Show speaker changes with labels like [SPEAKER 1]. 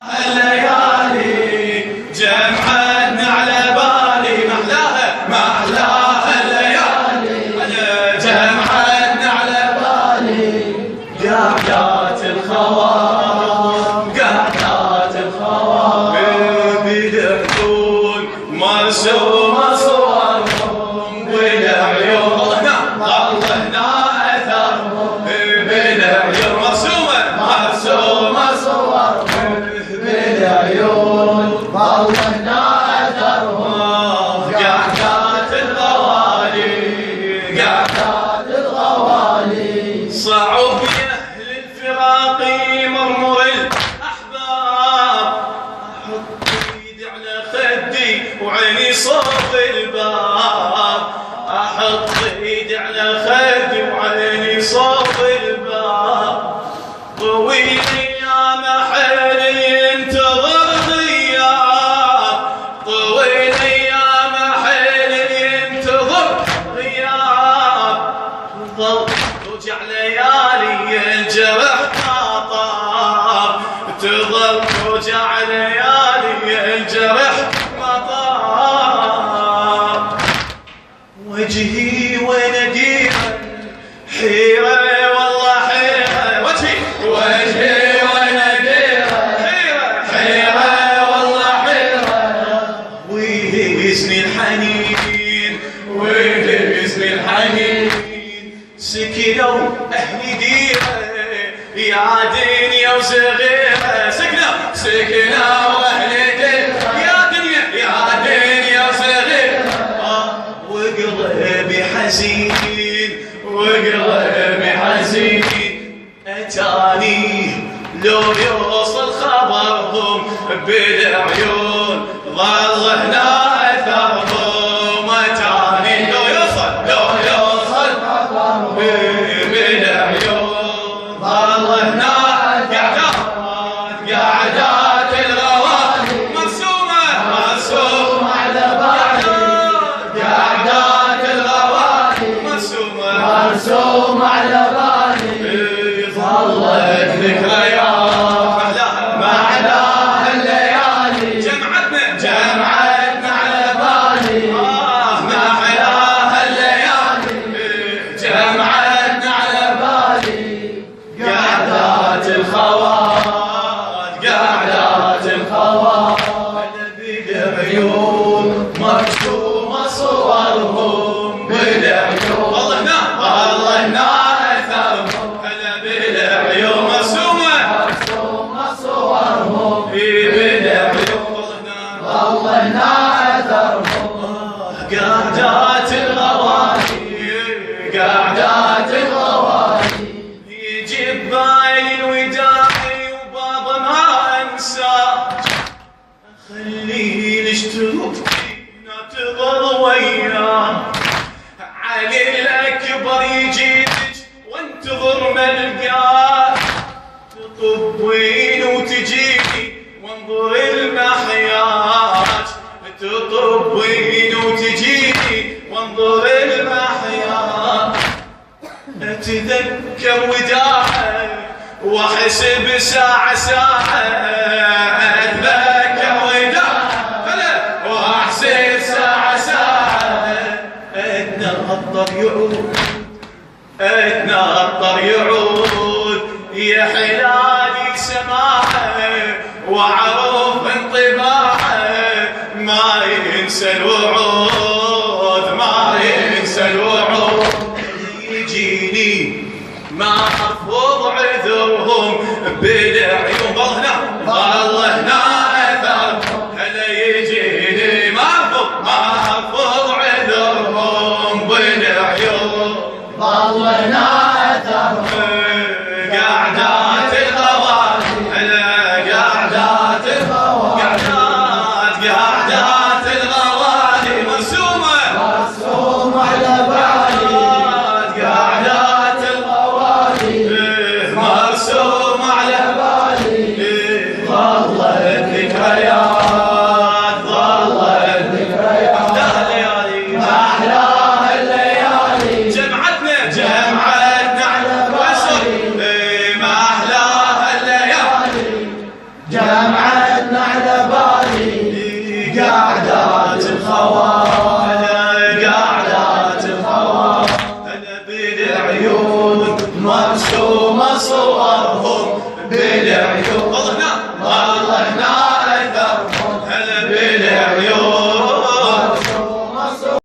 [SPEAKER 1] الليالي جمعتنا على بالي ما أحلاها الليالي جمعتنا على بالي قعدات الخوام بالعيون مرسومة صورهم بالعيون ظلنا أثرهم بالعيون مرسومة صورهم بالعيون ظلنا أثرهم قعدات الغوالي صعب أهل الفراق مرمر الأحباب أحط إيدي على خدي وعيني صوب الباب أحط إيدي على خدي وعيني صوب الباب طويل أيام حيل ينتظر غياب طويل أيام حيل ينتظر غياب تظل توجع ليالي الجرح ما طاب تظل توجع ليالي الجرح ما طاب وجهي ونديها حيرة والله حيرة وجهي ونديها حيرة والله حيرة ويهزني الحنين سكنوا أهل ديرة يا دنيا وصغيرة سكنوا أهل ديرة يا دنيا وصغيرة وقلبي حزين أتاني لو يوصل خبرهم بالعيون ظل هنا أثرهم أتاني لو يوصل خبرهم بالعيون ظل هنا قعدات الغوالي مرسومة على بالي قعدات الغوالي مرسومة على بالي ظلت ذكريات ما أحلاها الليالي جمعتنا على بالي ما أحلاها الليالي جمعتنا على بالي قعدات الخوات بالعيون مرسومة صورهم بالعيون والله هنا أثرهم بالعيون مرسومة صورهم بالعيون والله هنا أثرهم قعدات الغوالي يجي ببالي الوداعي وبابا ما انساك خلي اشتركتي ننتظر وياك علي الاكبر يجيك وانتظر ملقاك تطبين وتجيني وانظر المحياك تطبين وتجيني وانظر المحياك أتذكر وداعي وأحسب ساعة أتذكر وداعي وأحسب ساعة أتنطر يعود يا حلالي سماعه وعروف انطباعه ما ينسى الوعود يجيني ما أرفض عذرهم بالعيون والله هنا أثرهم هلا يجيني ما أرفض عذرهم بالعيون والله هنا أثرهم قعدات الغوالي قعدات الغوالي مرسومة على بالي قعدات الغوالي مرسومة على بالي ظلت ذكريات ما أحلاها الليالي جمعتنا على بالي ما أحلاها الليالي
[SPEAKER 2] معنا على بالي قعدات الخوان قعدات الخوان
[SPEAKER 1] أنا بالعيون مرسومة صورهم بالعيون